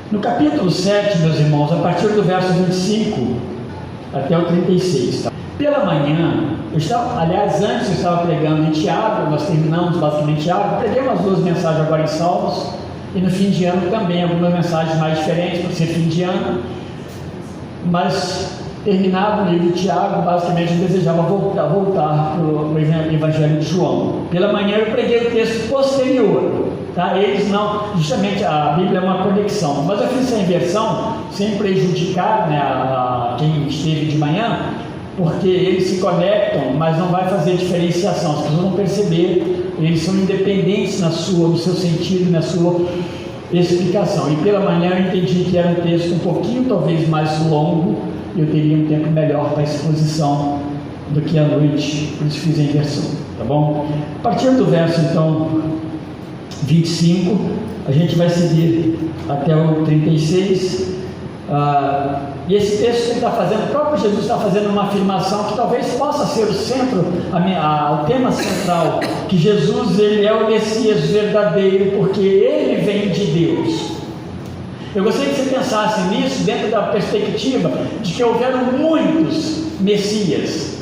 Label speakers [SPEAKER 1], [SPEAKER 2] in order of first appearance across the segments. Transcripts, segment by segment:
[SPEAKER 1] No capítulo 7, meus irmãos, a partir do verso 25 até o 36, tá? Pela manhã, antes eu estava pregando em Tiago, nós terminamos basicamente Tiago, preguei umas 2 mensagens agora em Salmos, e no fim de ano também, algumas mensagens mais diferentes, por ser fim de ano, mas terminado o livro de Tiago, basicamente eu desejava voltar para o Evangelho de João. Pela manhã eu preguei o texto posterior, tá? Eles não, justamente a Bíblia é uma conexão, mas eu fiz essa inversão sem prejudicar, né, quem esteve de manhã, porque eles se conectam, mas não vai fazer diferenciação, as pessoas vão perceber, eles são independentes no seu sentido, na sua explicação. E pela manhã eu entendi que era um texto um pouquinho talvez mais longo, eu teria um tempo melhor para a exposição do que à noite, por isso fiz a inversão, tá bom? A partir do verso então 25, a gente vai seguir até o 36, e esse texto que ele está fazendo, o próprio Jesus está fazendo uma afirmação que talvez possa ser o centro, o tema central, que Jesus ele é o Messias verdadeiro, porque ele vem de Deus. Eu gostaria que você pensasse nisso dentro da perspectiva de que houveram muitos Messias,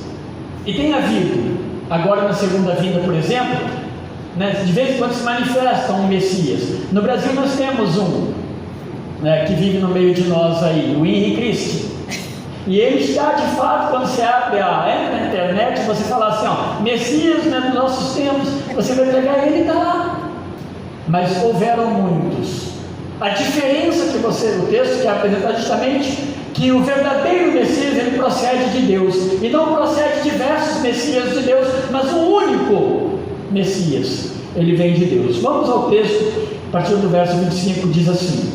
[SPEAKER 1] e tem havido, agora na segunda vinda, por exemplo, né, de vez em quando se manifesta um Messias. No Brasil nós temos um, que vive no meio de nós aí, o Henrique Cristo, e ele está de fato, quando você abre na internet, você fala assim, Messias, né, nos nossos tempos, você vai pegar ele, está lá. Mas houveram muitos. A diferença que o texto quer apresentar justamente que o verdadeiro Messias ele procede de Deus, e não procede de diversos Messias de Deus, mas um único Messias, ele vem de Deus. Vamos ao texto, a partir do verso 25, diz assim: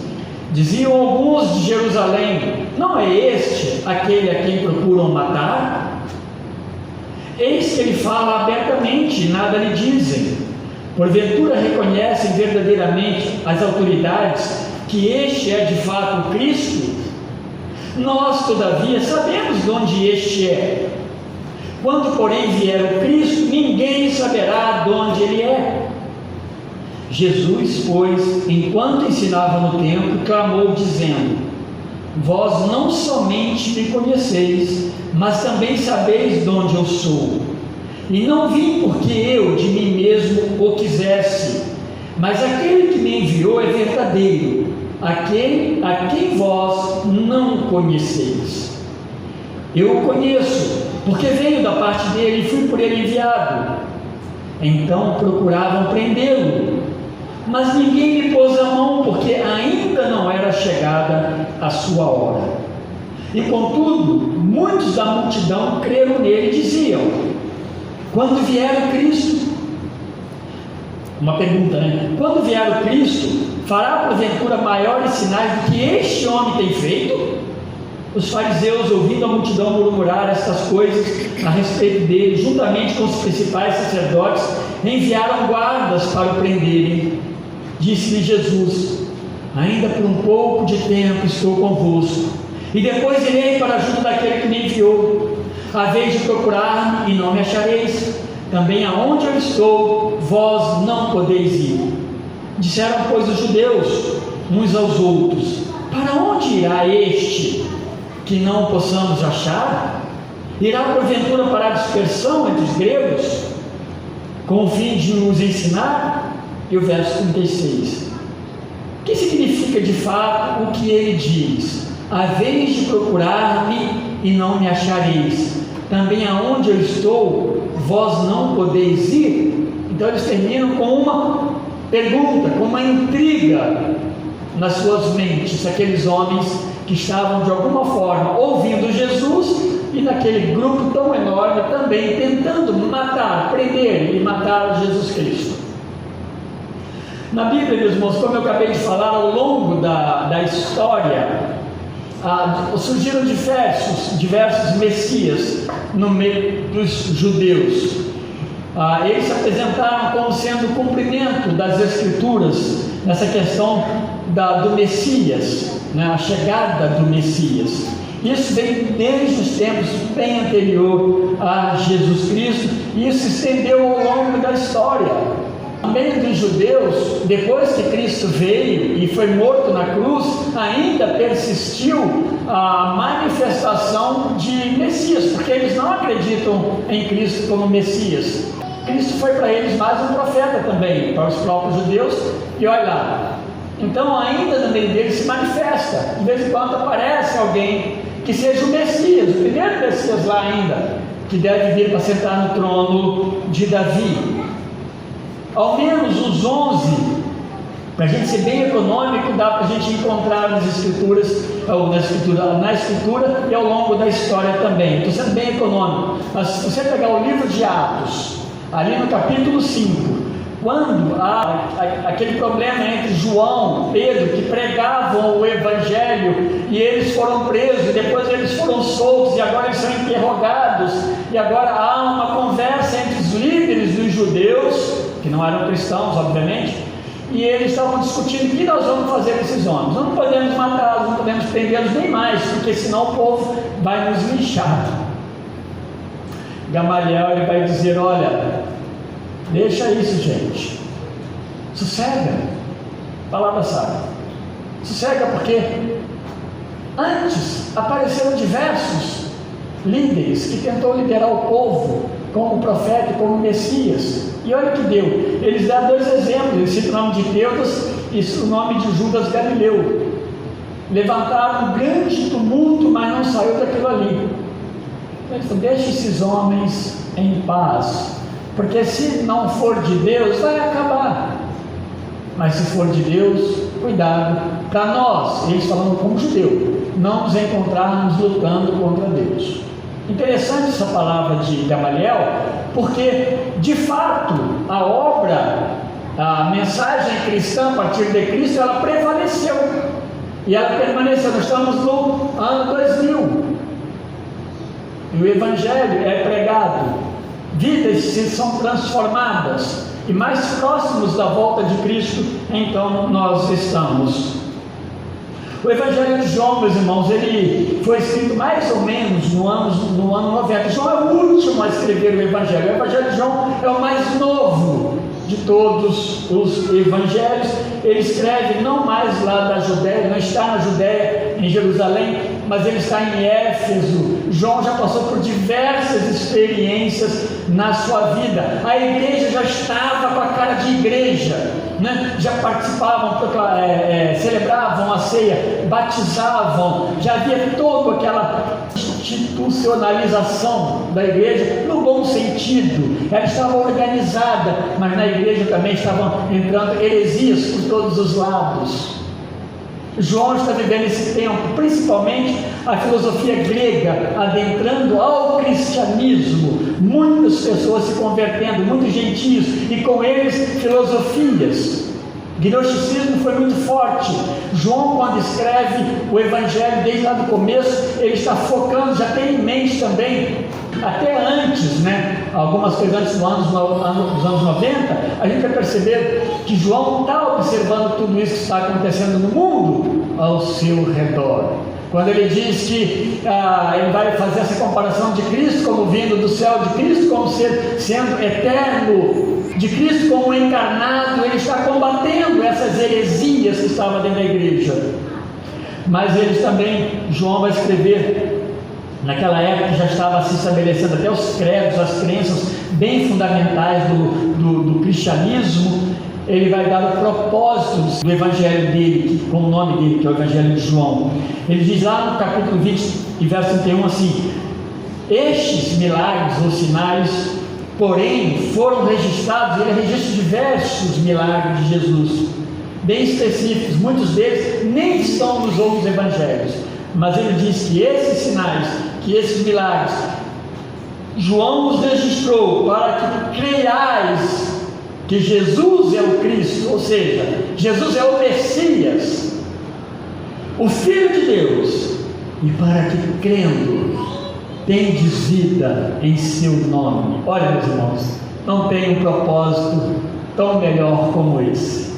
[SPEAKER 1] diziam alguns de Jerusalém, não é este aquele a quem procuram matar? Eis que ele fala abertamente, nada lhe dizem. Porventura reconhecem verdadeiramente as autoridades que este é de fato o Cristo? Nós, todavia, sabemos de onde este é. Quando, porém, vier o Cristo, ninguém saberá de onde ele é. Jesus, pois, enquanto ensinava no templo, clamou, dizendo: vós não somente me conheceis, mas também sabeis de onde eu sou. E não vim porque eu de mim mesmo o quisesse, mas aquele que me enviou é verdadeiro, aquele a quem vós não conheceis. Eu o conheço, porque venho da parte dele e fui por ele enviado. Então procuravam prendê-lo, mas ninguém lhe pôs a mão, porque ainda não era chegada a sua hora. E contudo, muitos da multidão creram nele e diziam: quando vier o Cristo, uma pergunta, né? Quando vier o Cristo, fará porventura maiores sinais do que este homem tem feito? Os fariseus, ouvindo a multidão murmurar estas coisas a respeito dele, juntamente com os principais sacerdotes, enviaram guardas para o prenderem. Disse-lhe Jesus: ainda por um pouco de tempo estou convosco, e depois irei para junto daquele que me enviou. Haveis de procurar-me e não me achareis, também aonde eu estou, vós não podeis ir. Disseram, pois, os judeus uns aos outros: para onde irá este que não possamos achar? Irá porventura para a dispersão entre os gregos, com o fim de nos ensinar? E o verso 36, o que significa de fato o que ele diz? Haveis de procurar-me e não me achareis, também aonde eu estou, vós não podeis ir? Então eles terminam com uma pergunta, com uma intriga nas suas mentes, aqueles homens que estavam de alguma forma ouvindo Jesus e naquele grupo tão enorme também tentando matar, prender e matar Jesus Cristo. Na Bíblia, meus irmãos, como eu acabei de falar, ao longo da história, surgiram diversos messias no meio dos judeus. Eles se apresentaram como sendo o cumprimento das Escrituras nessa questão do Messias, né, a chegada do Messias. Isso vem desde os tempos bem anterior a Jesus Cristo, e isso se estendeu ao longo da história. No meio dos judeus, depois que Cristo veio e foi morto na cruz, ainda persistiu a manifestação de Messias, porque eles não acreditam em Cristo como Messias. Cristo foi para eles mais um profeta também, para os próprios judeus, e olha lá. Então ainda no meio deles se manifesta, de vez em quando aparece alguém que seja o Messias, o primeiro Messias lá ainda, que deve vir para sentar no trono de Davi. Ao menos os 11, para a gente ser bem econômico, dá para a gente encontrar nas escrituras, ou na escritura e ao longo da história também. Estou sendo bem econômico, mas se você pegar o livro de Atos, ali no capítulo 5, quando há aquele problema entre João e Pedro, que pregavam o Evangelho, e eles foram presos, depois eles foram soltos, e agora eles são interrogados, e agora há uma conversa entre os líderes dos judeus, que não eram cristãos, obviamente, e eles estavam discutindo o que nós vamos fazer com esses homens. Nós não podemos matá-los, não podemos prendê-los nem mais, porque senão o povo vai nos linchar. Gamaliel, ele vai dizer: olha, deixa isso, gente, sossega, palavra sábia, sossega, porque antes apareceram diversos líderes que tentou liderar o povo como profeta, como Messias, e olha o que deu. Eles dão dois exemplos, eles citam o nome de Teudas e o nome de Judas Galileu. Levantaram um grande tumulto, mas não saiu daquilo ali. Então, deixe esses homens em paz, porque se não for de Deus, vai acabar. Mas se for de Deus, cuidado, para nós, eles falando como judeu, não nos encontrarmos lutando contra Deus. Interessante essa palavra de Gamaliel, porque de fato a obra, a mensagem cristã a partir de Cristo, ela prevaleceu e ela permaneceu. Nós estamos no ano 2000 e o Evangelho é pregado, vidas são transformadas, e mais próximos da volta de Cristo, então nós estamos. O Evangelho de João, meus irmãos, ele foi escrito mais ou menos no ano 90. João é o último a escrever o Evangelho. O Evangelho de João é o mais novo de todos os evangelhos. Ele escreve não mais lá da Judéia, não está na Judéia, em Jerusalém, mas ele está em Éfeso. João já passou por diversas experiências na sua vida. A igreja já estava com a cara de igreja, né? Já participavam, celebravam a ceia, batizavam, já havia toda aquela institucionalização da igreja, no bom sentido. Ela estava organizada, mas na igreja também estavam entrando heresias por todos os lados. João está vivendo esse tempo, principalmente a filosofia grega adentrando ao cristianismo, muitas pessoas se convertendo, muitos gentios, e com eles filosofias. O gnosticismo foi muito forte. João, quando escreve o Evangelho desde lá do começo, ele está focando, já tem em mente também, até antes, né? Algumas coisas antes dos anos 90, a gente vai perceber que João está observando tudo isso que está acontecendo no mundo ao seu redor. Quando ele diz que ele vai fazer essa comparação de Cristo como vindo do céu, de Cristo como sendo eterno, de Cristo como encarnado, ele está combatendo essas heresias que estavam dentro da igreja. Mas eles também, João vai escrever, naquela época já estava se estabelecendo até os credos, as crenças bem fundamentais do cristianismo. Ele vai dar o propósito do evangelho dele, com o nome dele, que é o Evangelho de João. Ele diz lá no capítulo 20 e verso 31 assim: estes milagres ou sinais, porém, foram registrados. Ele registra diversos milagres de Jesus, bem específicos. Muitos deles nem estão nos outros evangelhos, mas ele diz que esses sinais, que esses milagres, João os registrou para que creiais que Jesus é o Cristo, ou seja, Jesus é o Messias, o Filho de Deus, e para que crendo tendes vida em seu nome. Olha, meus irmãos, não tem um propósito tão melhor como esse.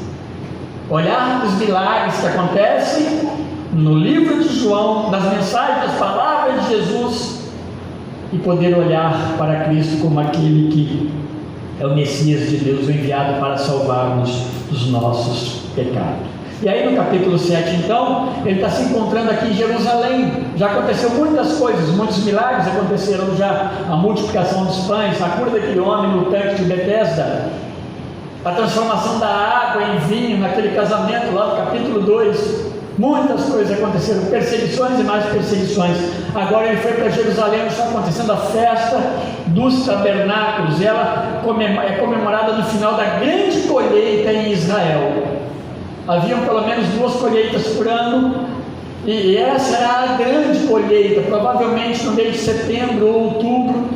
[SPEAKER 1] Olhar os milagres que acontecem no livro de João, nas mensagens, das palavras de Jesus, e poder olhar para Cristo como aquele que é o Messias de Deus, o enviado para salvar-nos dos nossos pecados. E aí no capítulo 7, então, ele está se encontrando aqui em Jerusalém. Já aconteceu muitas coisas, muitos milagres aconteceram já. A multiplicação dos pães, a cura daquele homem no tanque de Betesda, a transformação da água em vinho naquele casamento lá no capítulo 2. Muitas coisas aconteceram, perseguições e mais perseguições. Agora ele foi para Jerusalém, está acontecendo a festa dos tabernáculos. Ela é comemorada no final da grande colheita em Israel. Haviam pelo menos 2 colheitas por ano, e essa era a grande colheita, provavelmente no mês de setembro ou outubro,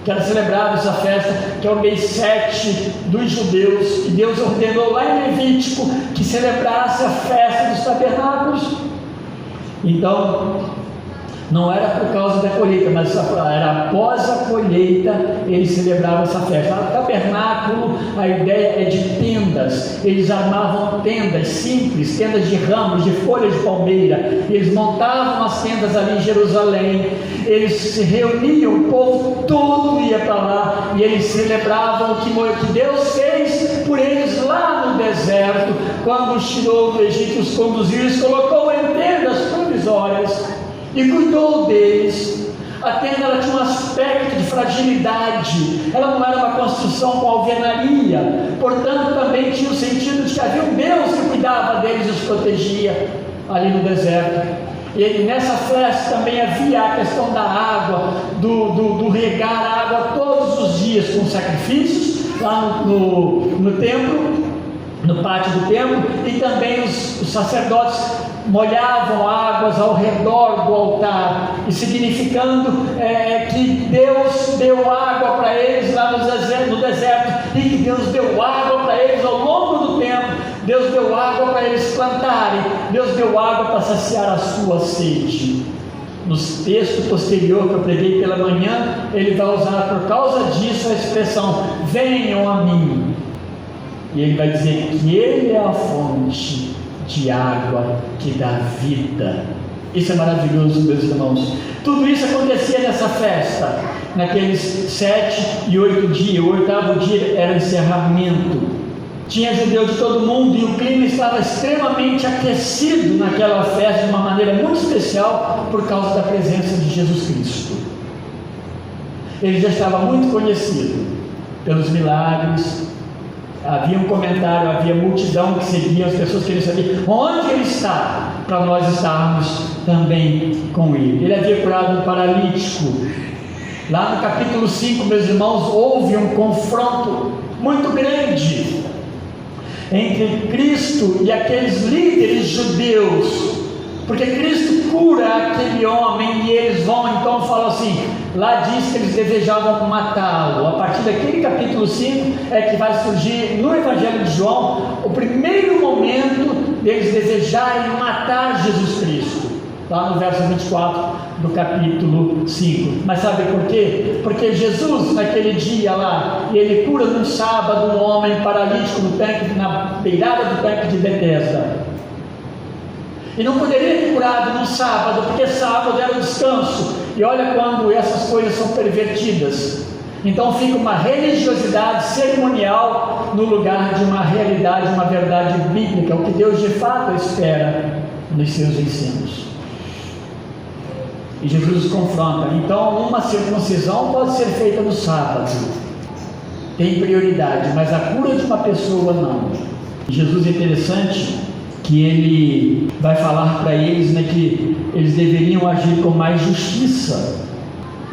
[SPEAKER 1] que era celebrada essa festa, que é o mês 7 dos judeus, que Deus ordenou lá em Levítico que celebrasse a festa dos tabernáculos. Então, não era por causa da colheita, mas era após a colheita, eles celebravam essa festa. O tabernáculo, a ideia é de tendas. Eles armavam tendas simples, tendas de ramos, de folhas de palmeira. Eles montavam as tendas ali em Jerusalém. Eles se reuniam, o povo todo ia para lá, e eles celebravam o que Deus fez por eles lá no deserto, quando os tirou do Egito, os conduziu, os colocou em tendas provisórias e cuidou deles. A tenda, ela tinha um aspecto de fragilidade, ela não era uma construção com alvenaria, portanto também tinha o sentido de que havia um Deus que cuidava deles e os protegia ali no deserto. E nessa festa também havia a questão da água, do regar a água todos os dias com sacrifícios lá no templo, no pátio do templo, e também os sacerdotes molhavam águas ao redor do altar, e significando que Deus deu água para eles lá no deserto, e que Deus deu água para eles ao longo do tempo. Deus deu água para eles plantarem, Deus deu água para saciar a sua sede. No texto posterior que eu preguei pela manhã, ele vai usar por causa disso a expressão: venham a mim. E ele vai dizer que ele é a fonte de água que dá vida. Isso é maravilhoso, meus irmãos. Tudo isso acontecia nessa festa, naqueles 7 e 8 dias. O 8º dia era o encerramento. Tinha judeu de todo mundo, e o clima estava extremamente aquecido naquela festa, de uma maneira muito especial, por causa da presença de Jesus Cristo. Ele já estava muito conhecido pelos milagres. Havia um comentário, havia multidão que seguia, as pessoas queriam saber onde ele está, para nós estarmos também com ele. Ele havia curado um paralítico. Lá no capítulo 5, meus irmãos, houve um confronto muito grande entre Cristo e aqueles líderes judeus, porque Cristo cura aquele homem, e eles vão então falar assim, lá diz que eles desejavam matá-lo. A partir daquele capítulo 5 é que vai surgir no Evangelho de João o primeiro momento deles desejarem matar Jesus Cristo, lá no verso 24 do capítulo 5. Mas sabe por quê? Porque Jesus, naquele dia lá, ele cura num sábado um homem paralítico no tanque, na beirada do tanque de Betesda. E não poderia ter curado no sábado, porque sábado era o descanso. E olha quando essas coisas são pervertidas. Então fica uma religiosidade cerimonial no lugar de uma realidade, uma verdade bíblica, o que Deus de fato espera nos seus ensinos. E Jesus os confronta. Então uma circuncisão pode ser feita no sábado, tem prioridade, mas a cura de uma pessoa não. E Jesus é interessante que ele vai falar para eles, que eles deveriam agir com mais justiça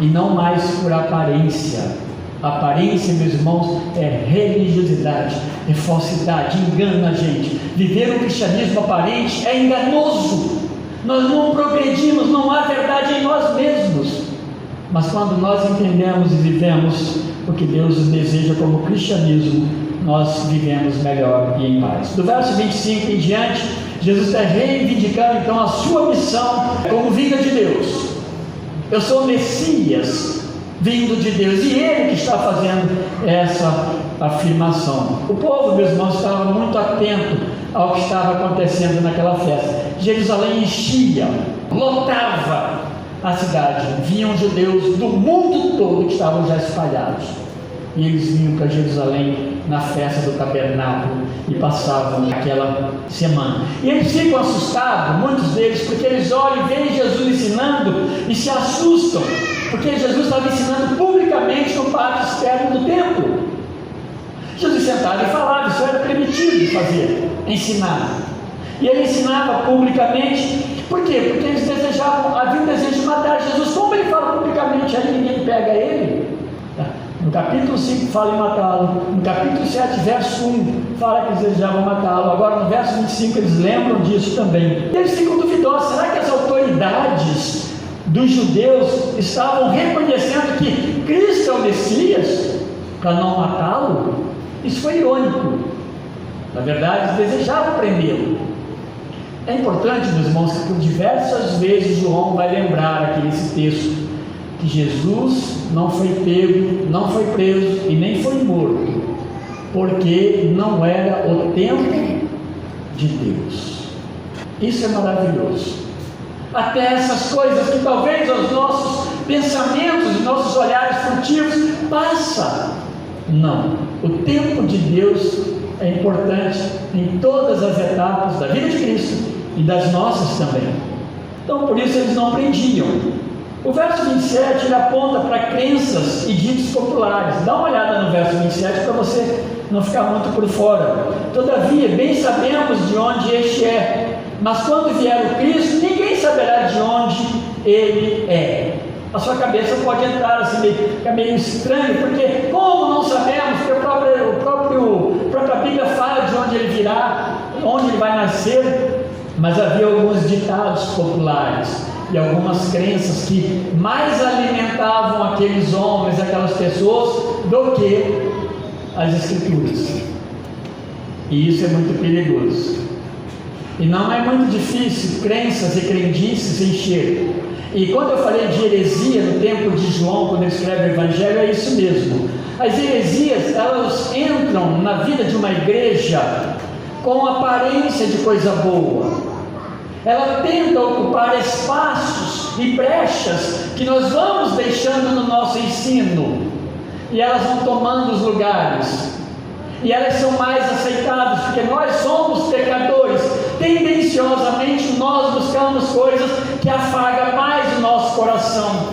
[SPEAKER 1] e não mais por aparência. Aparência, meus irmãos, é religiosidade, é falsidade, engana a gente. Viver o cristianismo aparente é enganoso. Nós não progredimos, não há verdade em nós mesmos. Mas quando nós entendemos e vivemos o que Deus deseja como cristianismo, nós vivemos melhor e em paz. Do verso 25 em diante, Jesus está reivindicando então a sua missão como vinda de Deus. Eu sou o Messias, vindo de Deus, e Ele que está fazendo essa afirmação. O povo, meus irmãos, estava muito atento ao que estava acontecendo naquela festa. Jerusalém enchia, lotava a cidade. Vinham judeus do mundo todo que estavam já espalhados. e eles vinham para Jerusalém na festa do tabernáculo e passavam aquela semana. E eles ficam assustados, muitos deles, porque eles olham e veem Jesus ensinando e se assustam, porque Jesus estava ensinando publicamente no pátio externo do templo. Jesus sentava e falava, isso era permitido de fazer, ensinar. E ele ensinava publicamente. Por quê? Porque eles havia um desejo de matar Jesus. Como ele fala publicamente, aí ninguém pega ele. No capítulo 5 fala em matá-lo. No capítulo 7, verso 1, fala que eles desejavam matá-lo. Agora no verso 25 eles lembram disso também. E eles ficam duvidosos, será que as autoridades dos judeus estavam reconhecendo que Cristo é o Messias para não matá-lo? Isso foi irônico. Na verdade, eles desejavam prendê-lo. É importante, meus irmãos, que por diversas vezes João vai lembrar aqui nesse texto que Jesus não foi pego, não foi preso e nem foi morto, porque não era o tempo de Deus. Isso é maravilhoso. Até essas coisas que talvez aos nossos pensamentos e nossos olhares furtivos passa. Não, o tempo de Deus é importante em todas as etapas da vida de Cristo e das nossas também. Então por isso eles não prendiam. O verso 27 ele aponta para crenças e ditos populares. Dá uma olhada no verso 27 para você não ficar muito por fora. Todavia, bem sabemos de onde este é, mas quando vier o Cristo, ninguém saberá de onde ele é. A sua cabeça pode entrar assim, fica meio estranho, porque como não sabemos, porque a própria Bíblia fala de onde ele virá, onde ele vai nascer. Mas havia alguns ditados populares e algumas crenças que mais alimentavam aqueles homens, aquelas pessoas, do que as Escrituras. E isso é muito perigoso. E não é muito difícil crenças e crendices encher. E quando eu falei de heresia no tempo de João, quando ele escreve o Evangelho, é isso mesmo. As heresias, elas entram na vida de uma igreja com aparência de coisa boa. Ela tenta ocupar espaços e brechas que nós vamos deixando no nosso ensino, e elas vão tomando os lugares, e elas são mais aceitáveis, porque nós somos pecadores. Tendenciosamente nós buscamos coisas que afagam mais o nosso coração,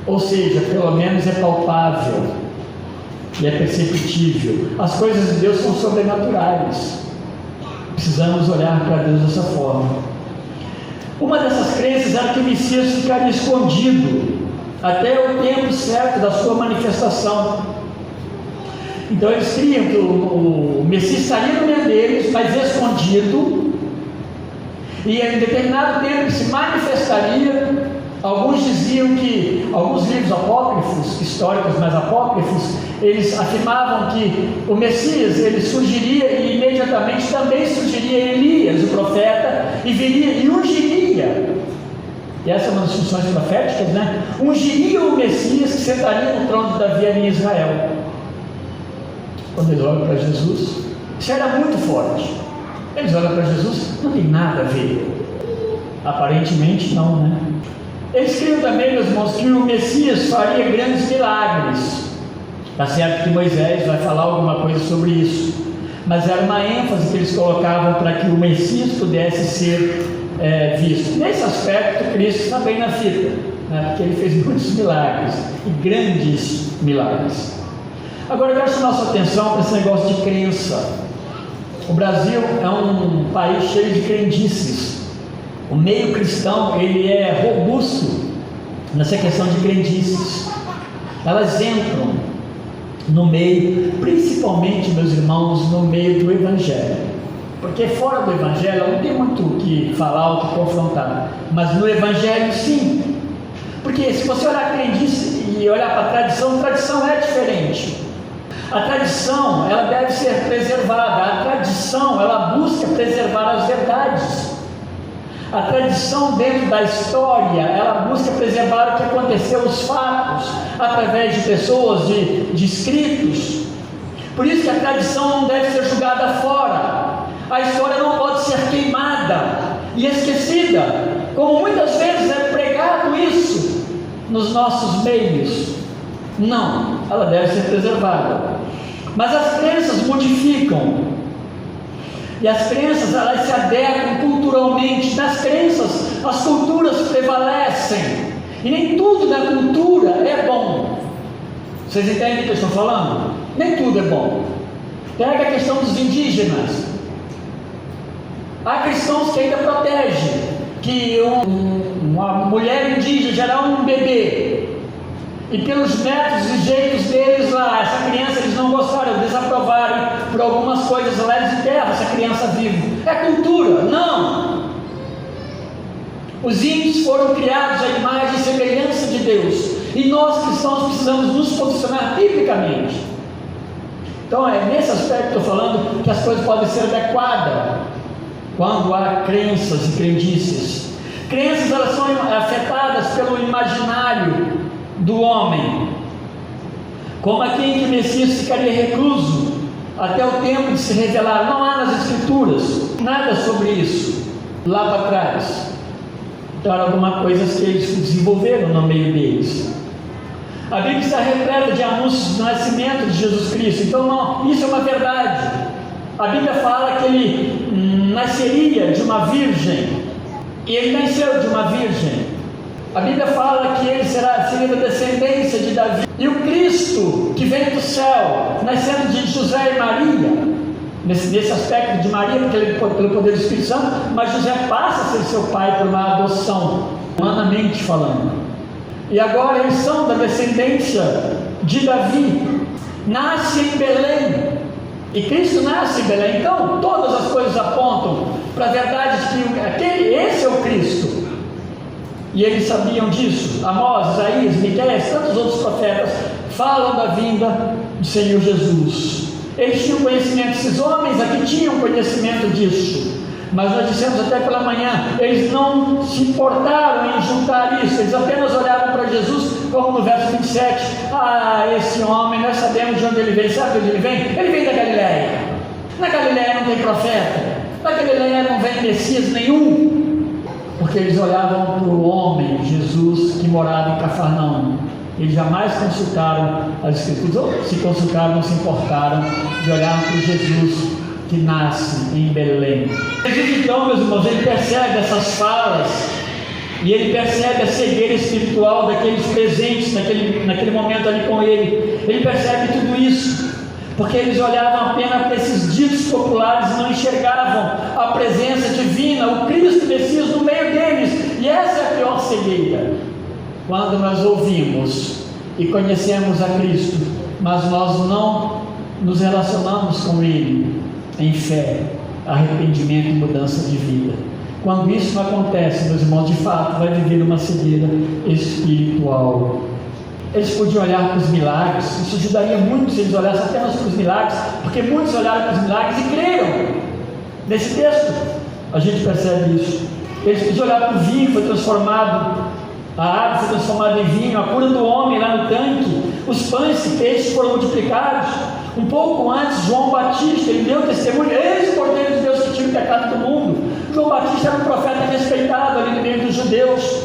[SPEAKER 1] ou seja, pelo menos é palpável e é perceptível. As coisas de Deus são sobrenaturais. Precisamos olhar para Deus dessa forma. Uma dessas crenças era que o Messias ficaria escondido até o tempo certo da sua manifestação. Então eles criam que o Messias estaria no meio deles, mas escondido, e em determinado tempo ele se manifestaria. Alguns diziam que, alguns livros apócrifos, históricos mais apócrifos, eles afirmavam que o Messias ele surgiria e imediatamente também surgiria Elias, o profeta, e viria e ungiria. E essa é uma das funções proféticas, né? Ungiria o Messias que sentaria no trono de Davi ali em Israel. Quando eles olham para Jesus, isso era muito forte. Eles olham para Jesus, não tem nada a ver. Aparentemente não, né? Eles criam também, meus irmãos, que o Messias faria grandes milagres. Está certo que Moisés vai falar alguma coisa sobre isso, mas era uma ênfase que eles colocavam para que o Messias pudesse ser visto. Nesse aspecto, Cristo está bem na fita, né? Porque ele fez muitos milagres, e grandes milagres. Agora eu quero chamar a sua atenção para esse negócio de crença. O Brasil é um país cheio de crendices. O meio cristão ele é robusto nessa questão de crendices. Elas entram no meio, principalmente, meus irmãos, no meio do Evangelho, porque fora do Evangelho não tem muito o que falar, o que confrontar, mas no Evangelho sim, porque se você olhar a crendice e olhar para a tradição é diferente. A tradição ela deve ser preservada, a tradição ela busca preservar as verdades. A tradição dentro da história, ela busca preservar o que aconteceu, os fatos, através de pessoas, de escritos. Por isso que a tradição não deve ser jogada fora. A história não pode ser queimada e esquecida, como muitas vezes é pregado isso nos nossos meios. Não. ela deve ser preservada. Mas as crenças modificam. E as crenças, elas se adequam culturalmente. Nas crenças, as culturas prevalecem. E nem tudo da cultura é bom. Vocês entendem o que eu estou falando? Nem tudo é bom. Pega a questão dos indígenas. Há cristãos que ainda protegem que uma mulher indígena gerar um bebê, e pelos métodos e jeitos deles lá, essa criança eles não gostaram, desaprovaram por algumas coisas lá, eles enterram essa criança viva. É cultura? Não! Os índios foram criados à imagem e semelhança de Deus, e nós cristãos precisamos nos posicionar biblicamente. Então é nesse aspecto que eu estou falando que as coisas podem ser adequadas quando há crenças e crendices. Crenças, elas são afetadas pelo imaginário do homem, como aqui em que o Messias ficaria recluso até o tempo de se revelar. Não há nas Escrituras nada sobre isso lá para trás. Então eram algumas coisas que eles desenvolveram no meio deles. A Bíblia está repleta de anúncios do nascimento de Jesus Cristo. Então não, isso é uma verdade. A Bíblia fala que ele nasceria de uma virgem, e ele nasceu de uma virgem. A Bíblia fala que ele seria da descendência de Davi. E o Cristo que vem do céu, nascendo de José e Maria, nesse aspecto de Maria, porque ele pelo poder do Espírito Santo, mas José passa a ser seu pai por uma adoção, humanamente falando. E agora eles são da descendência de Davi. Nasce em Belém. E Cristo nasce em Belém. Então todas as coisas apontam para a verdade de que esse é o Cristo. E eles sabiam disso. Amós, Isaías, Miqueias, tantos outros profetas falam da vinda do Senhor Jesus. Eles tinham conhecimento, esses homens aqui tinham conhecimento disso. Mas nós dissemos até pela manhã, eles não se importaram em juntar isso. Eles apenas olhavam para Jesus, como no verso 27. Esse homem, nós sabemos de onde ele vem. Sabe de onde ele vem? Ele vem da Galileia. Na Galileia não tem profeta. Na Galileia não vem Messias nenhum. Porque eles olhavam para o homem, Jesus, que morava em Cafarnaum. Eles jamais consultaram as Escrituras, ou se consultaram, não se importaram de olhar para o Jesus que nasce em Belém. Jesus, então, meus irmãos, ele percebe essas falas, e ele percebe a cegueira espiritual daqueles presentes naquele momento ali com ele. Ele percebe tudo isso, porque eles olhavam apenas para esses ditos populares e não enxergavam a presença divina, o Cristo Messias no meio deles. E essa é a pior cegueira, quando nós ouvimos e conhecemos a Cristo, mas nós não nos relacionamos com Ele em fé, arrependimento e mudança de vida. Quando isso não acontece, meus irmãos, de fato vai viver uma cegueira espiritual. Eles podiam olhar para os milagres. Isso ajudaria muito se eles olhassem apenas para os milagres, porque muitos olharam para os milagres e creram. Nesse texto a gente percebe isso. Eles podiam olhar para o vinho que foi transformado, a água foi transformada em vinho, a cura do homem lá no tanque, os pães e peixes foram multiplicados. Um pouco antes, João Batista, ele deu testemunho: eis o Cordeiro de Deus que tira o pecado do mundo. João Batista era um profeta respeitado ali no meio dos judeus,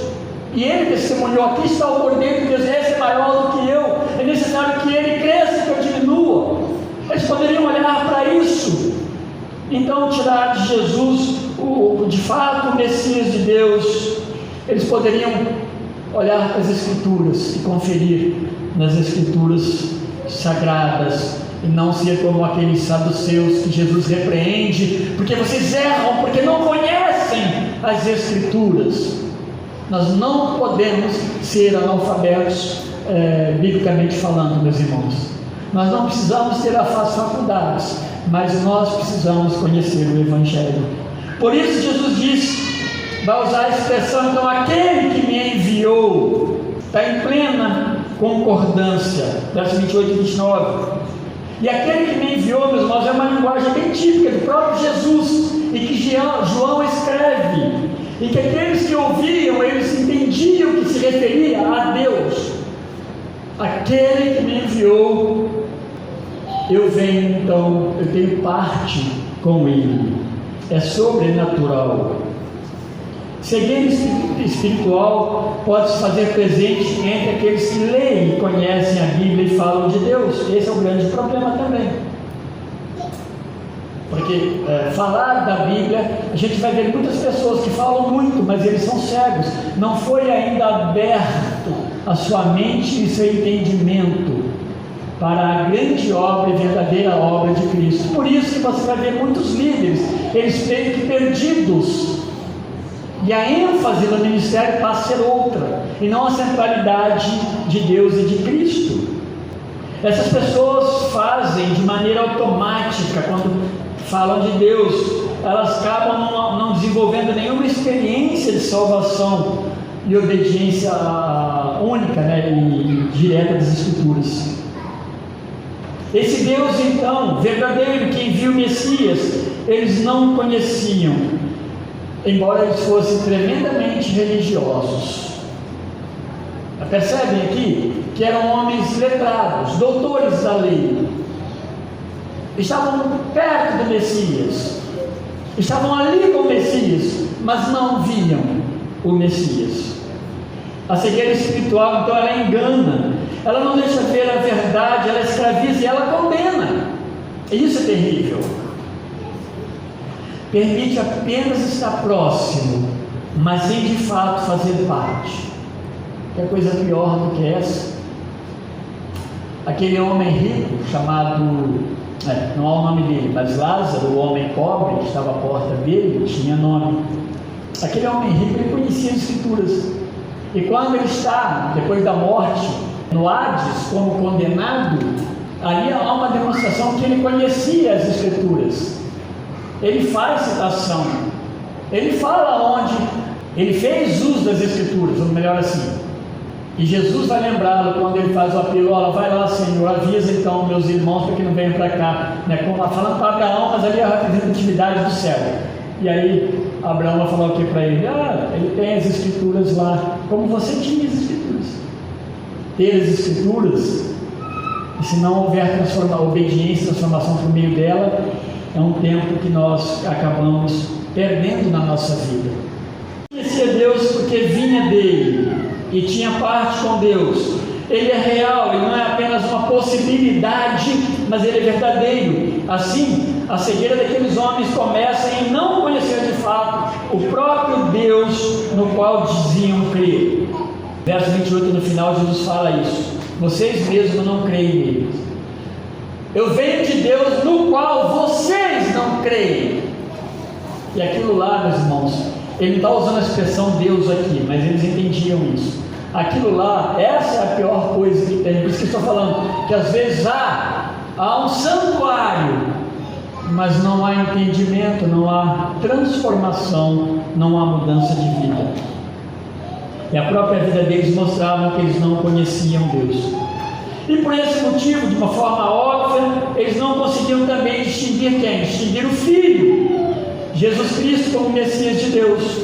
[SPEAKER 1] e ele testemunhou: aqui está o Cordeiro de Deus, esse é maior do que eu, é necessário que ele cresça e que eu diminua. Eles poderiam olhar para isso, então tirar de Jesus de fato o Messias de Deus. Eles poderiam olhar para as Escrituras e conferir nas Escrituras sagradas, e não ser como aqueles saduceus que Jesus repreende, porque vocês erram, porque não conhecem as Escrituras. Nós não podemos ser analfabetos, biblicamente falando, meus irmãos. Nós não precisamos ter as faculdades, mas nós precisamos conhecer o Evangelho. Por isso Jesus disse, vai usar a expressão, então, aquele que me enviou, está em plena concordância, versos 28 e 29. E aquele que me enviou, meus irmãos, é uma linguagem bem típica do próprio Jesus, e que João escreve, e que aqueles que ouviam, eles entendiam que se referia a Deus. Aquele que me enviou, eu venho, então, eu tenho parte com ele. É sobrenatural. Cegueira espiritual pode se fazer presente entre aqueles que leem e conhecem a Bíblia e falam de Deus. Esse é o grande problema também. Porque falar da Bíblia, a gente vai ver muitas pessoas que falam muito, mas eles são cegos. Não foi ainda aberto a sua mente e seu entendimento para a grande obra e verdadeira obra de Cristo. Por isso que você vai ver muitos líderes, eles meio que perdidos. E a ênfase no ministério passa a ser outra, e não a centralidade de Deus e de Cristo. Essas pessoas fazem de maneira automática, quando falam de Deus, elas acabam não desenvolvendo nenhuma experiência de salvação e obediência única, e direta das Escrituras. Esse Deus, então, verdadeiro, que enviou o Messias, eles não conheciam, embora eles fossem tremendamente religiosos. Percebem aqui que eram homens letrados, doutores da lei, estavam perto do Messias, estavam ali com o Messias, mas não viam o Messias. A cegueira espiritual, então, ela engana, ela não deixa ver a verdade, ela escraviza e ela condena. Isso é terrível. Permite apenas estar próximo, mas sem de fato fazer parte. Que coisa pior do que essa? Aquele homem rico chamado, não há o nome dele, mas Lázaro, o homem pobre que estava à porta dele, tinha nome. Aquele homem rico, ele conhecia as Escrituras, e quando ele está, depois da morte, no Hades, como condenado, ali há uma demonstração que ele conhecia as Escrituras. Ele faz citação, ele fala onde ele fez uso das Escrituras, ou melhor assim, e Jesus vai lembrá-lo quando ele faz o apelo: olha, vai lá, Senhor, avisa então meus irmãos para que não venham para cá, falando para Abraão, mas ali é a representatividade do céu. E aí Abraão vai falar o que para ele? Ele tem as Escrituras lá, como você tinha as Escrituras. Ter as Escrituras, e se não houver obediência, transformação por meio dela, é um tempo que nós acabamos perdendo na nossa vida. Conhecia Deus porque vinha dele e tinha parte com Deus. Ele é real, ele não é apenas uma possibilidade, mas ele é verdadeiro. Assim, a cegueira daqueles homens começa em não conhecer de fato o próprio Deus no qual diziam crer. Verso 28, no final, Jesus fala isso: vocês mesmos não creem nele. Eu venho de Deus no qual vocês não creem. E aquilo lá, meus irmãos, ele não está usando a expressão Deus aqui, mas eles entendiam isso. Aquilo lá, essa é a pior coisa que tem. Por isso que estou falando que às vezes há um santuário, mas não há entendimento, não há transformação, não há mudança de vida. E a própria vida deles mostrava que eles não conheciam Deus. E por esse motivo, de uma forma óbvia, eles não conseguiam também distinguir quem? Distinguir o Filho, Jesus Cristo, como Messias de Deus.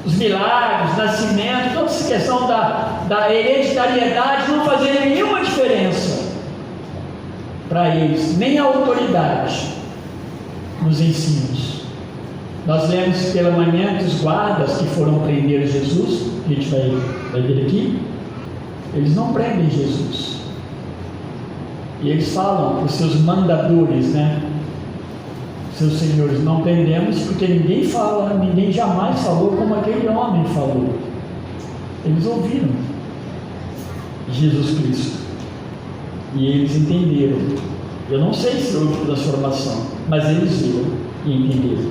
[SPEAKER 1] Os milagres, nascimento, toda essa questão da hereditariedade não fazia nenhuma diferença para eles, nem a autoridade nos ensinos. Nós lemos pela manhã que os guardas que foram prender Jesus, a gente vai ver aqui, eles não prendem Jesus, e eles falam para os seus mandadores, seus senhores: não prendemos porque ninguém jamais falou como aquele homem falou. Eles ouviram Jesus Cristo e eles entenderam. Eu não sei se houve transformação, mas eles viram e entenderam.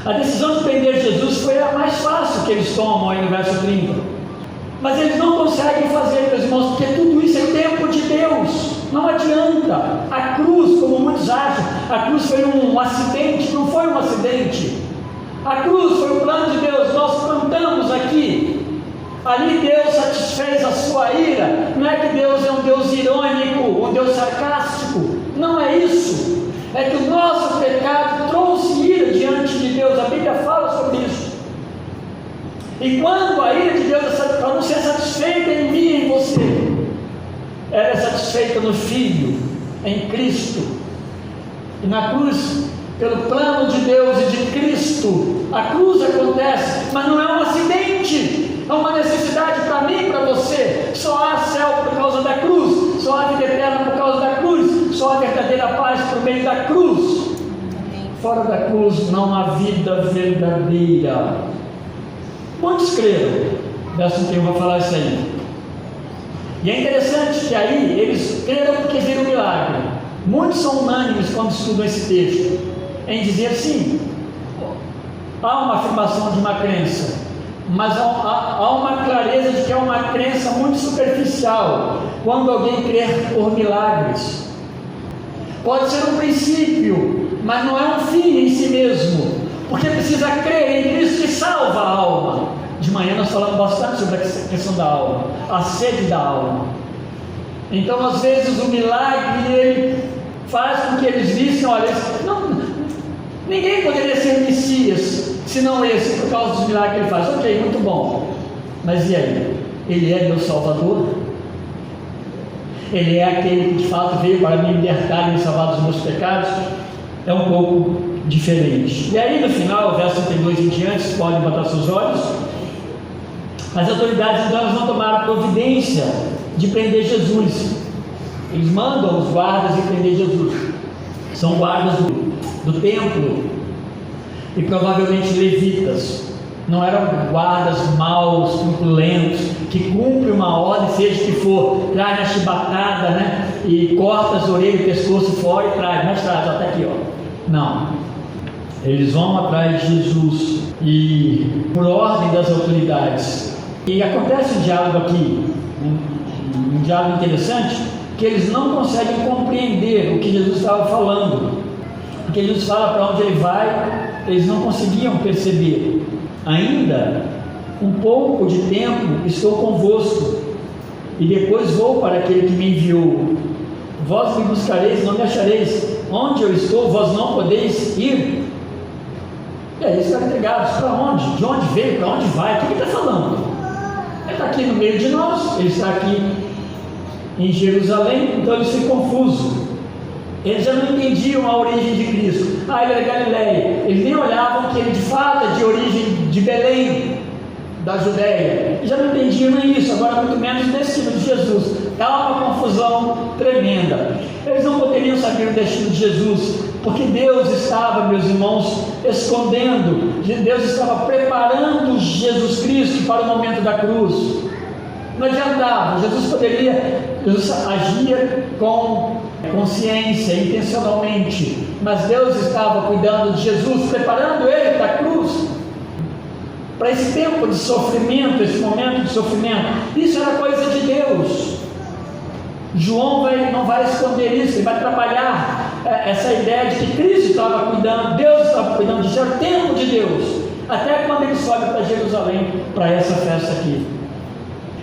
[SPEAKER 1] A decisão de prender Jesus foi a mais fácil que eles tomam aí no verso 30. Mas eles não conseguem fazer, meus irmãos, porque tudo isso é tempo de Deus. Não adianta. A cruz, como muitos acham, a cruz foi um acidente. Não foi um acidente. A cruz foi o plano de Deus. Nós cantamos aqui. Ali Deus satisfez a sua ira. Não é que Deus é um Deus irônico, um Deus sarcástico. Não é isso. É que o nosso pecado trouxe ira diante de Deus. A Bíblia fala sobre isso. E quando a ira de Deus, para não ser satisfeita em mim e em você, ela é satisfeita no Filho, em Cristo. E na cruz, pelo plano de Deus e de Cristo. A cruz acontece, mas não é um acidente, é uma necessidade para mim e para você. Só há céu por causa da cruz, só há vida eterna por causa da cruz, só há verdadeira paz por meio da cruz. Fora da cruz não há vida verdadeira. Muitos creram, verso 1 vai falar isso aí. E é interessante que aí eles creram porque viram o milagre. Muitos são unânimes quando estudam esse texto, em dizer sim, há uma afirmação de uma crença, mas há uma clareza de que é uma crença muito superficial, quando alguém crê por milagres. Pode ser um princípio, mas não é um fim em si mesmo, porque precisa crer em Cristo que salva a alma. De manhã nós falamos bastante sobre a questão da alma, a sede da alma. Então às vezes o milagre ele faz com que eles vissem, olha, ninguém poderia ser Messias, senão esse, por causa dos milagres que ele faz. Ok, muito bom, mas e aí? Ele é meu Salvador? Ele é aquele que de fato veio para me libertar e me salvar dos meus pecados? É um pouco diferente. E aí no final, verso 32 em diante, vocês podem botar seus olhos. As autoridades então elas vão tomar providência de prender Jesus. Eles mandam os guardas ir prender Jesus. São guardas do templo e provavelmente levitas. Não eram guardas maus, truculentos, que cumprem uma ordem, seja que for, traz na chibatada, né? E corta as orelhas e o pescoço fora e traz, mas traz, até aqui, ó. Não. Eles vão atrás de Jesus e por ordem das autoridades. E acontece um diálogo aqui, um diálogo interessante, que eles não conseguem compreender o que Jesus estava falando. Porque Jesus fala para onde ele vai, eles não conseguiam perceber. Ainda um pouco de tempo estou convosco, e depois vou para aquele que me enviou. Vós me buscareis, não me achareis. Onde eu estou, vós não podeis ir. E aí eles ficaram intrigados, para onde? De onde veio? Para onde vai? O que ele está falando? Ele está aqui no meio de nós, ele está aqui em Jerusalém, então eles ficam confusos. Eles já não entendiam a origem de Cristo. Ele é Galileia. Eles nem olhavam que ele de fato é de origem de Belém, da Judéia. Eles já não entendiam nem isso, agora muito menos o destino de Jesus. Há uma confusão tremenda. Eles não poderiam saber o destino de Jesus, porque Deus estava, meus irmãos, escondendo. Deus estava preparando Jesus Cristo para o momento da cruz. Não adiantava, Jesus agia com consciência, intencionalmente, mas Deus estava cuidando de Jesus, preparando ele para a cruz, para esse tempo de sofrimento, esse momento de sofrimento. Isso era coisa de Deus. João não vai esconder isso, ele vai trabalhar essa ideia de que Cristo estava cuidando, Deus estava cuidando disso, era o tempo de Deus, até quando ele sobe para Jerusalém, para essa festa aqui.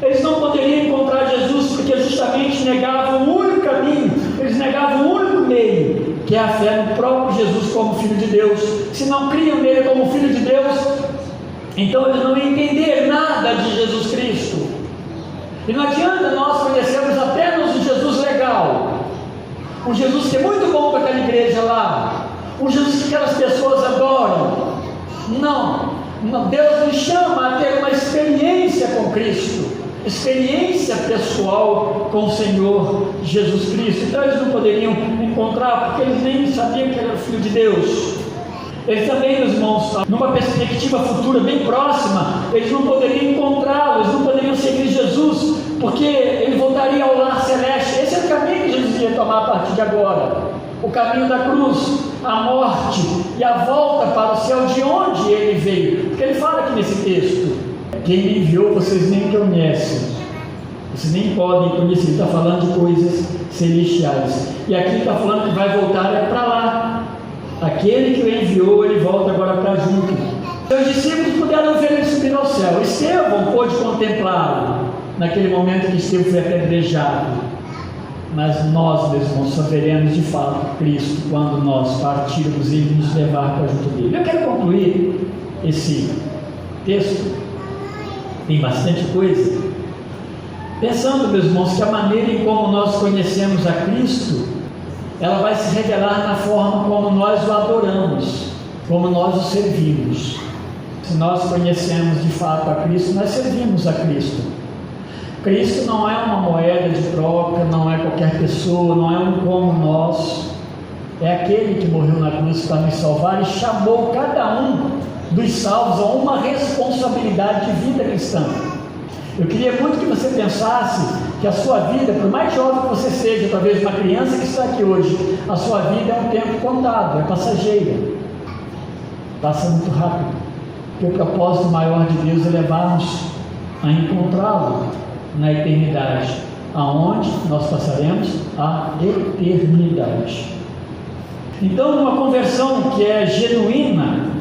[SPEAKER 1] Eles não poderiam encontrar Jesus porque justamente negavam o único caminho, eles negavam o único meio, que é a fé no próprio Jesus como Filho de Deus. Se não criam nele como Filho de Deus, então eles não iam entender nada de Jesus Cristo. E não adianta nós conhecermos apenas o Jesus legal, um Jesus que é muito bom para aquela igreja lá, um Jesus que aquelas pessoas adoram. Não, Deus nos chama a ter uma experiência com Cristo, experiência pessoal com o Senhor Jesus Cristo. Então eles não poderiam encontrar, porque eles nem sabiam que era o Filho de Deus. Eles também, meus irmãos, numa perspectiva futura bem próxima, eles não poderiam encontrá-lo, eles não poderiam seguir Jesus, porque ele voltaria ao lar celeste. Esse é o caminho que Jesus ia tomar a partir de agora, o caminho da cruz, a morte e a volta para o céu, de onde ele veio. Porque ele fala aqui nesse texto: quem me enviou vocês nem conhecem, vocês nem podem conhecer. Ele está falando de coisas celestiais, e aqui ele está falando que vai voltar para lá. Aquele que o enviou, ele volta agora para junto. Seus discípulos puderam ver ele subir ao céu. Estevão pôde contemplá-lo naquele momento que Estevão foi apedrejado. Mas nós, meus irmãos, só veremos de fato Cristo quando nós partirmos e nos levar para junto dele. Eu quero concluir esse texto, tem bastante coisa, pensando, meus irmãos, que a maneira em como nós conhecemos a Cristo ela vai se revelar na forma como nós o adoramos, como nós o servimos. Se nós conhecemos de fato a Cristo, nós servimos a Cristo. Cristo não é uma moeda de troca, não é qualquer pessoa, não é um como nós. É aquele que morreu na cruz para nos salvar e chamou cada um dos salvos a uma responsabilidade de vida cristã. Eu queria muito que você pensasse que a sua vida, por mais jovem que você seja, talvez uma criança que está aqui hoje, a sua vida é um tempo contado, é passageira, passa muito rápido, porque o propósito maior de Deus é levar-nos a encontrá-lo na eternidade, aonde nós passaremos a eternidade. Então, uma conversão que é genuína,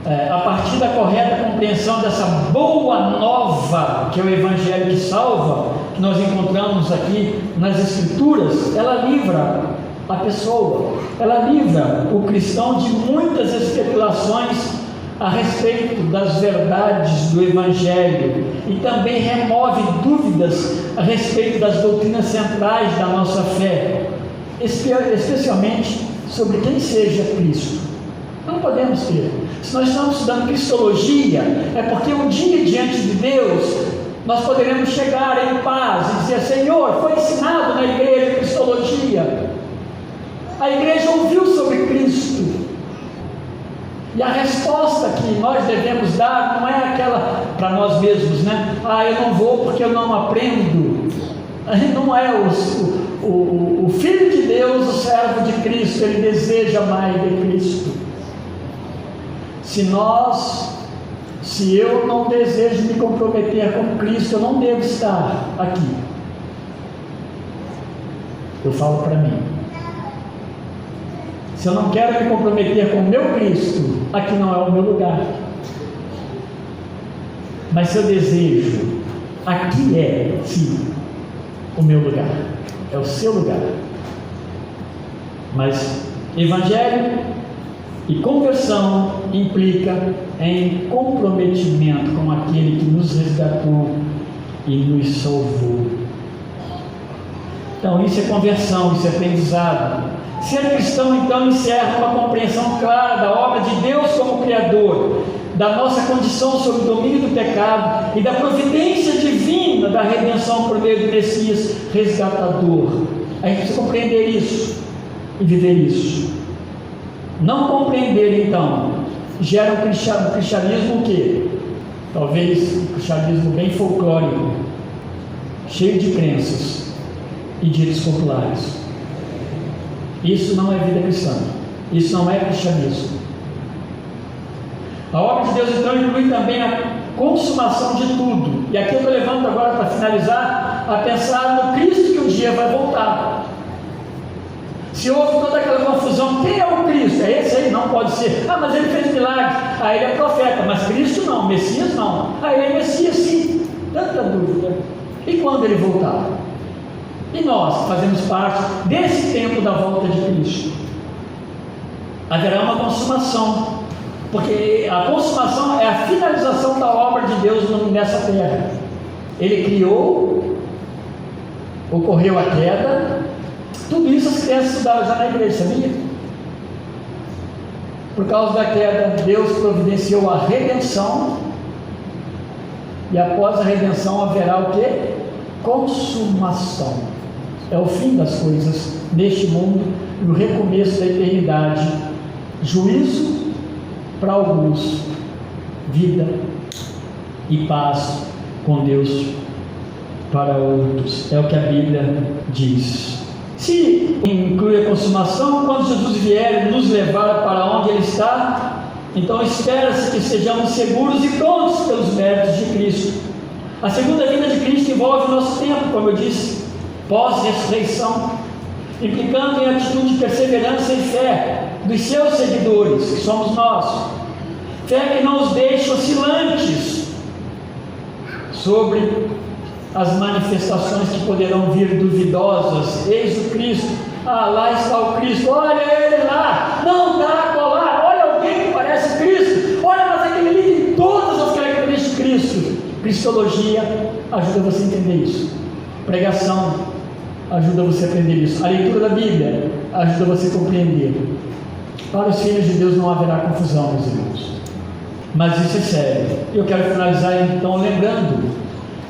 [SPEAKER 1] a partir da correta compreensão dessa boa nova, que é o Evangelho que salva, que nós encontramos aqui nas Escrituras, ela livra a pessoa, ela livra o cristão de muitas especulações a respeito das verdades do Evangelho e também remove dúvidas a respeito das doutrinas centrais da nossa fé, especialmente sobre quem seja Cristo. Não podemos ter. Se nós estamos estudando Cristologia, é porque um dia diante de Deus nós poderemos chegar em paz e dizer: Senhor, foi ensinado na igreja Cristologia, a igreja ouviu sobre Cristo, e a resposta que nós devemos dar não é aquela para nós mesmos, né? Eu não vou porque eu não aprendo. Não é o Filho de Deus, o servo de Cristo, ele deseja mais de Cristo. Se eu não desejo me comprometer com Cristo, eu não devo estar aqui. Eu falo para mim. Se eu não quero me comprometer com o meu Cristo, aqui não é o meu lugar. Mas se eu desejo, aqui é, sim, o meu lugar. É o seu lugar. Mas Evangelho e conversão implica em comprometimento com aquele que nos resgatou e nos salvou. Então isso é conversão, isso é aprendizado. Ser cristão então encerra uma compreensão clara da obra de Deus como Criador, da nossa condição sob o domínio do pecado e da providência divina da redenção por meio do Messias resgatador. A gente precisa compreender isso e viver isso. Não compreender então gera um cristianismo o quê? Talvez um cristianismo bem folclórico, cheio de crenças e ditos populares. Isso não é vida cristã, isso não é cristianismo. A obra de Deus então inclui também a consumação de tudo. E aqui eu estou levando agora para finalizar a pensar no Cristo que um dia vai voltar. Se houve toda aquela confusão, quem é o Cristo? É esse aí? Não pode ser. Mas ele fez milagre. Ele é profeta, mas Cristo não, Messias não. Ele é Messias sim. Tanta dúvida. E quando ele voltar? E nós que fazemos parte desse tempo da volta de Cristo? Haverá uma consumação, porque a consumação é a finalização da obra de Deus nessa terra. Ele criou, ocorreu a queda, tudo isso as crianças estudaram já na igreja, sabia? Por causa da queda, Deus providenciou a redenção, e após a redenção haverá o que? Consumação. É o fim das coisas neste mundo e o recomeço da eternidade. Juízo para alguns, vida e paz com Deus para outros. É o que a Bíblia diz. Se inclui a consumação, quando Jesus vier nos levar para onde Ele está, então espera-se que sejamos seguros e prontos pelos méritos de Cristo. A segunda vinda de Cristo envolve o nosso tempo, como eu disse, pós-ressurreição, implicando em atitude de perseverança e fé dos seus seguidores, que somos nós. Fé que não os deixa oscilantes sobre as manifestações que poderão vir duvidosas. Eis o Cristo, lá está o Cristo, olha ele lá, não dá colar, olha alguém que parece Cristo, olha, mas aquele ali tem todas as características de Cristo. Cristologia ajuda você a entender isso. Pregação ajuda você a aprender isso. A leitura da Bíblia ajuda você a compreender. Para os filhos de Deus não haverá confusão, meus irmãos. Mas isso é sério. Eu quero finalizar então lembrando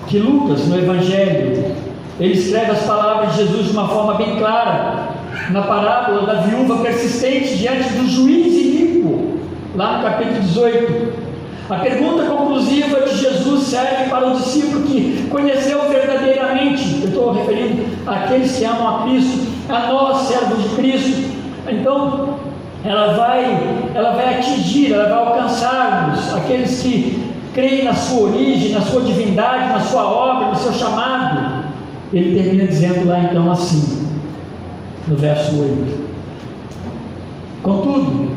[SPEAKER 1] que Lucas, no Evangelho, ele escreve as palavras de Jesus de uma forma bem clara, na parábola da viúva persistente diante do juiz iníquo, lá no capítulo 18. A pergunta conclusiva de Jesus serve para o discípulo que conheceu verdadeiramente, eu estou referindo àqueles que amam a Cristo, a nós, servos de Cristo. Então, ela vai atingir, ela vai alcançar-nos, aqueles que creem na sua origem, na sua divindade, na sua obra, no seu chamado. Ele termina dizendo lá então assim, no verso 8: contudo,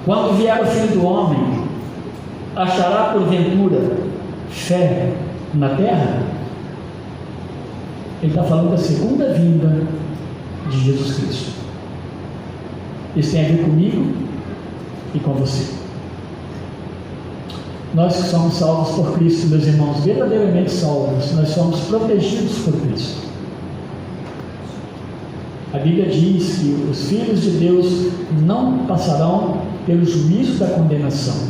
[SPEAKER 1] quando vier o Filho do Homem, achará porventura fé na terra? Ele está falando da segunda vinda de Jesus Cristo. Isso tem a ver comigo e com você. Nós que somos salvos por Cristo, meus irmãos, verdadeiramente salvos, nós somos protegidos por Cristo. A Bíblia diz que os filhos de Deus não passarão pelo juízo da condenação.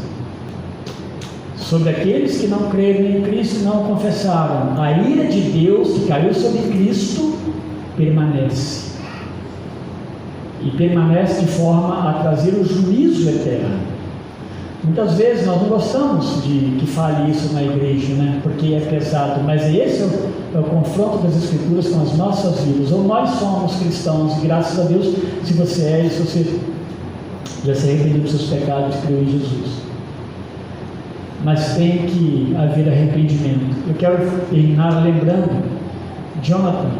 [SPEAKER 1] Sobre aqueles que não creram em Cristo e não o confessaram, a ira de Deus que caiu sobre Cristo permanece. E permanece de forma a trazer o juízo eterno. Muitas vezes nós não gostamos de que fale isso na igreja, né? Porque é pesado, mas esse é o confronto das Escrituras com as nossas vidas. Ou nós somos cristãos, e graças a Deus, se você é, e se você já se arrependeu dos seus pecados e creu em Jesus. Mas tem que haver arrependimento. Eu quero terminar lembrando Jonathan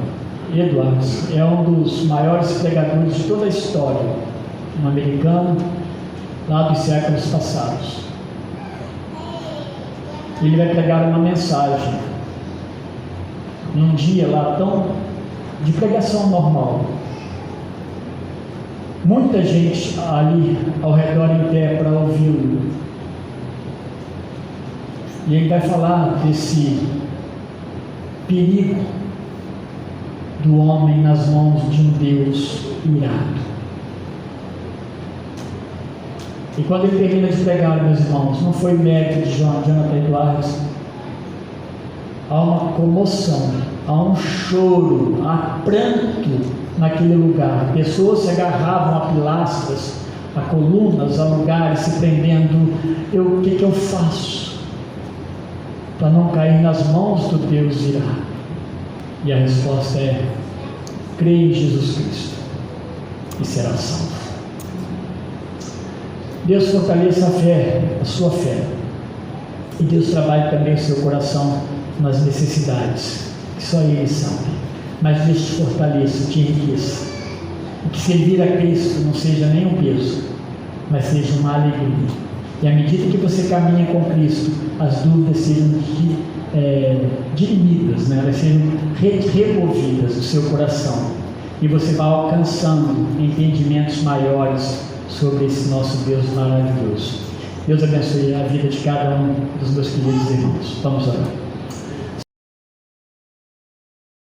[SPEAKER 1] Edwards, é um dos maiores pregadores de toda a história, um americano lá dos séculos passados. Ele vai pregar uma mensagem num dia lá tão de pregação normal, muita gente ali ao redor em pé para ouvi-lo, e ele vai falar desse perigo do homem nas mãos de um Deus irado. E quando ele termina de pregar, meus irmãos, não foi mérito de Jonathan Edwards. Há uma comoção, há um choro, há pranto naquele lugar. Pessoas se agarravam a pilastras, a colunas, a lugares, se prendendo. O que eu faço para não cair nas mãos do Deus irado? E a resposta é: creia em Jesus Cristo e será salvo. Deus fortaleça a fé, a sua fé, e Deus trabalhe também o seu coração nas necessidades que só Ele sabe, mas Deus te fortaleça, te enriqueça, e que servir a Cristo não seja nem um peso, mas seja uma alegria. E à medida que você caminha com Cristo, as dúvidas sejam dirimidas, né? Elas sejam removidas do seu coração, e você vai alcançando entendimentos maiores sobre esse nosso Deus maravilhoso. Deus abençoe a vida de cada um dos meus queridos irmãos. Vamos orar.